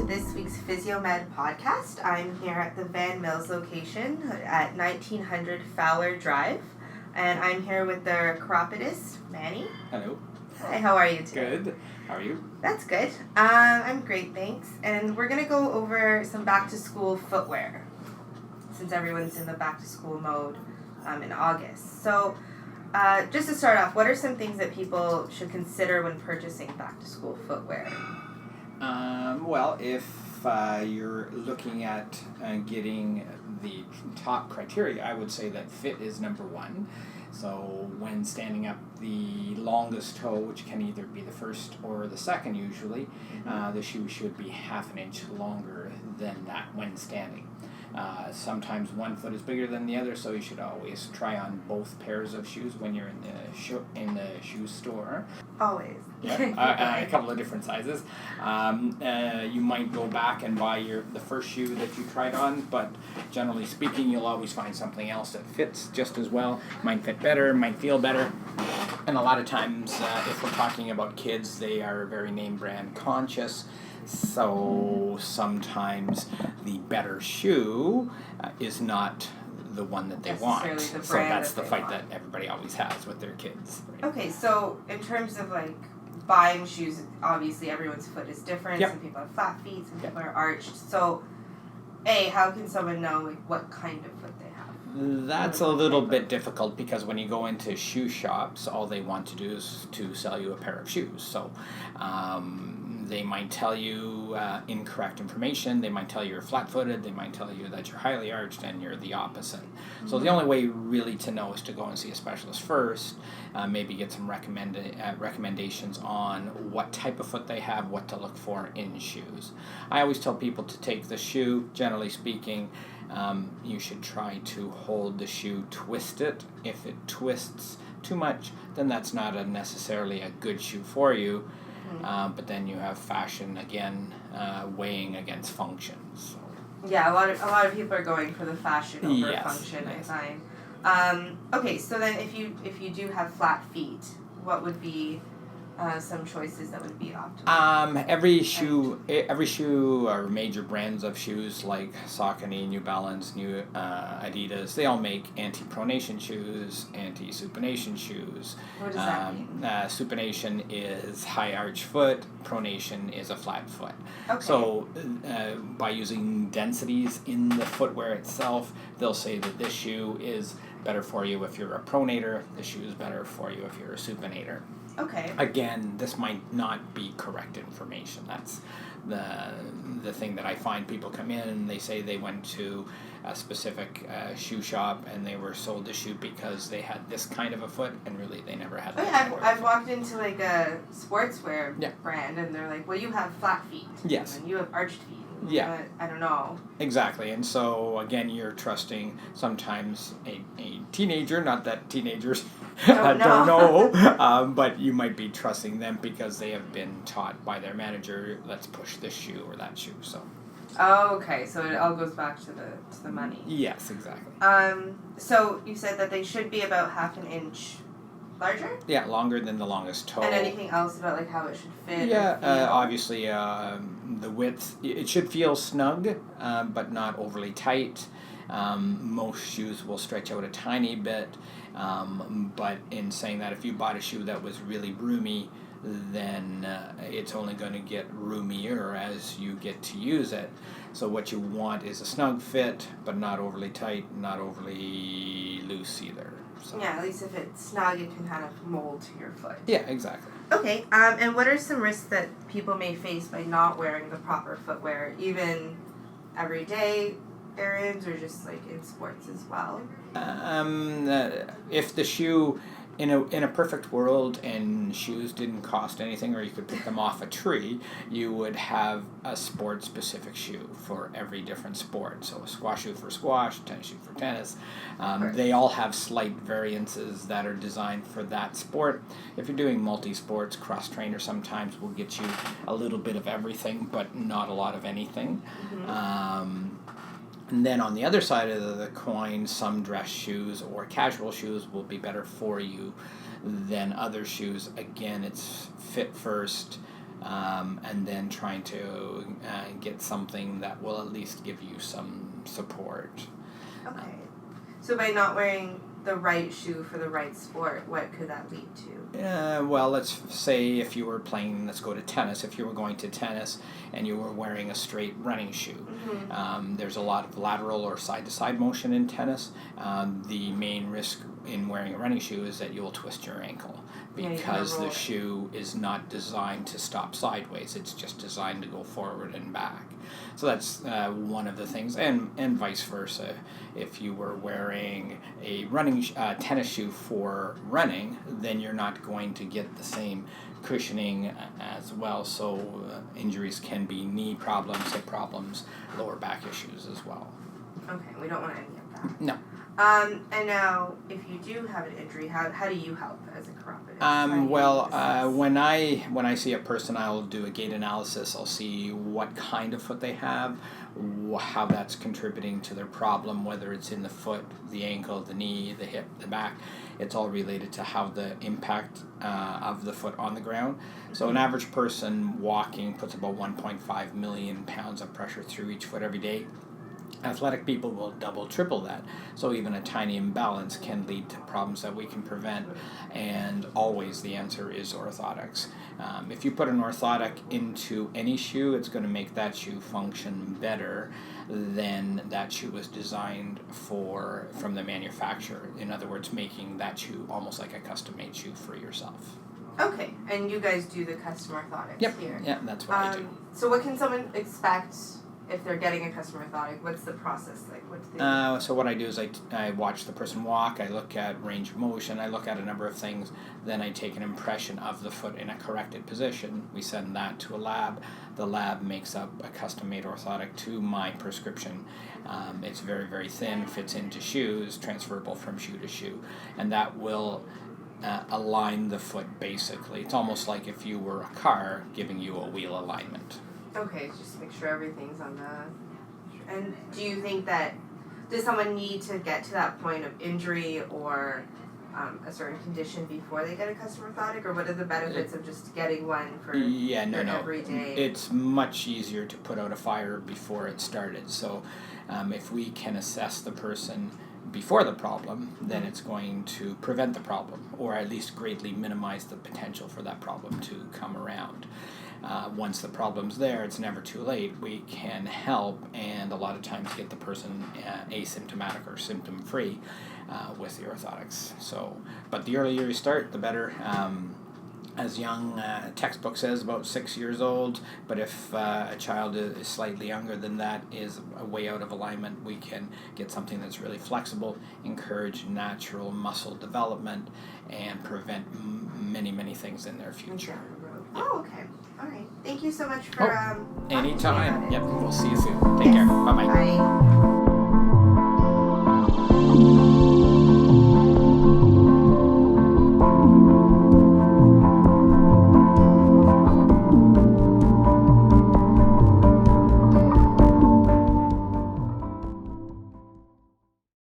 to this week's Physiomed Podcast. I'm here at the Van Mills location at 1900 Fowler Drive, and I'm here with the chiropodist, Manny. Hello. Hi, how are you today? Good. How are you? That's good. I'm great, thanks. And we're going to go over some back-to-school footwear, since everyone's in the back-to-school mode in August. So, just to start off, what are some things that people should consider when purchasing back-to-school footwear? Well, if you're looking at getting the top criteria, I would say that fit is number one. So when standing up, the longest toe, which can either be the first or the second usually, the shoe should be half an inch longer than that when standing. Sometimes one foot is bigger than the other, so you should always try on both pairs of shoes when you're in the shoe store. Always. Yeah, a couple of different sizes. You might go back and buy the first shoe that you tried on, but generally speaking, you'll always find something else that fits just as well. Might fit better, might feel better. And a lot of times, if we're talking about kids, they are very name brand conscious. So sometimes the better shoe is not the one that they want. So that's the fight that everybody always has with their kids. Right? Okay, so in terms of like buying shoes, obviously everyone's foot is different. Yep. Some people have flat feet, some people are arched. So, how can someone know like what kind of foot they have? That's a little bit difficult because when you go into shoe shops, all they want to do is to sell you a pair of shoes. So they might tell you incorrect information. They might tell you you're flat-footed. They might tell you that you're highly arched and you're the opposite. So the only way really to know is to go and see a specialist first, maybe get some recommendations on what type of foot they have, what to look for in shoes. I always tell people to take the shoe, generally speaking, you should try to hold the shoe, twist it. If it twists too much, then that's not necessarily a good shoe for you. But then you have fashion again weighing against function. So. Yeah, a lot of people are going for the fashion over function. Yes. I find. Okay, so then if you do have flat feet, what would be some choices that would be optimal? Every shoe or major brands of shoes like Saucony, New Balance, New Adidas, they all make anti-pronation shoes, anti-supination shoes. What does that mean? Supination is high arch foot, pronation is a flat foot. Okay. So by using densities in the footwear itself, they'll say that this shoe is better for you if you're a pronator, this shoe is better for you if you're a supinator. Okay. Again, this might not be correct information. That's the thing that I find. People come in and they say they went to a specific shoe shop and they were sold the shoe because they had this kind of a foot, and really they never had that. I've walked into like a sportswear brand and they're like, well, you have flat feet. Yes. And you have arched feet. Yeah. I don't know. Exactly. And so, again, you're trusting sometimes a teenager, not that teenagers don't know, but you might be trusting them because they have been taught by their manager, let's push this shoe or that shoe. So. Oh, okay. So it all goes back to the money. Yes, exactly. So you said that they should be about half an inch larger? Yeah, longer than the longest toe. And anything else about like how it should fit? Yeah, obviously the width, it should feel snug, but not overly tight. Most shoes will stretch out a tiny bit, but in saying that, if you bought a shoe that was really roomy, then it's only going to get roomier as you get to use it. So what you want is a snug fit, but not overly tight, not overly loose either. So. Yeah, at least if it's snug, it can kind of mold to your foot. Yeah, exactly. Okay, and what are some risks that people may face by not wearing the proper footwear, even everyday errands or just like in sports as well? If the shoe, in a perfect world and shoes didn't cost anything or you could pick them off a tree, you would have a sport-specific shoe for every different sport. So a squash shoe for squash, tennis shoe for tennis. They all have slight variances that are designed for that sport. If you're doing multi-sports, cross-trainer sometimes will get you a little bit of everything, but not a lot of anything. And then on the other side of the coin, some dress shoes or casual shoes will be better for you than other shoes. Again, it's fit first, and then trying to get something that will at least give you some support. Okay. So by not wearing the right shoe for the right sport, what could that lead to? Well, let's say if you were playing, let's go to tennis. If you were going to tennis and you were wearing a straight running shoe, there's a lot of lateral or side-to-side motion in tennis. The main risk in wearing a running shoe is that you'll twist your ankle because the shoe is not designed to stop sideways. It's just designed to go forward and back. So that's one of the things, and vice versa. If you were wearing a tennis shoe for running, then you're not going to get the same cushioning as well. So injuries can be knee problems, hip problems, lower back issues as well. Okay, we don't want any of that. No. And now, if you do have an injury, how do you help as a chiropodist? When I see a person, I'll do a gait analysis. I'll see what kind of foot they have, how that's contributing to their problem, whether it's in the foot, the ankle, the knee, the hip, the back. It's all related to how the impact of the foot on the ground. So an average person walking puts about 1.5 million pounds of pressure through each foot every day. Athletic people will double, triple that. So even a tiny imbalance can lead to problems that we can prevent. And always the answer is orthotics. If you put an orthotic into any shoe, it's going to make that shoe function better than that shoe was designed for from the manufacturer. In other words, making that shoe almost like a custom-made shoe for yourself. Okay, and you guys do the custom orthotics here. Yeah, that's what I do. So what can someone expect if they're getting a custom orthotic? What's the process like? What do they So what I do is I watch the person walk, I look at range of motion, I look at a number of things, then I take an impression of the foot in a corrected position. We send that to a lab. The lab makes up a custom-made orthotic to my prescription. It's very, very thin, fits into shoes, transferable from shoe to shoe, and that will align the foot basically. It's almost like if you were a car giving you a wheel alignment. Okay, just to make sure everything's on the... And do you think that... Does someone need to get to that point of injury or a certain condition before they get a custom orthotic? Or what are the benefits of just getting one for every day? It's much easier to put out a fire before it started. So if we can assess the person before the problem, then it's going to prevent the problem, or at least greatly minimize the potential for that problem to come around. Once the problem's there, it's never too late. We can help, and a lot of times get the person asymptomatic or symptom-free with the orthotics. So, but the earlier you start, the better. As young, textbook says about 6 years old, but if a child is slightly younger than that, is way out of alignment, we can get something that's really flexible, encourage natural muscle development, and prevent many, many things in their future. Oh, okay. All right. Thank you so much for... anytime. Yep, we'll see you soon. Take care. Bye-bye. Bye.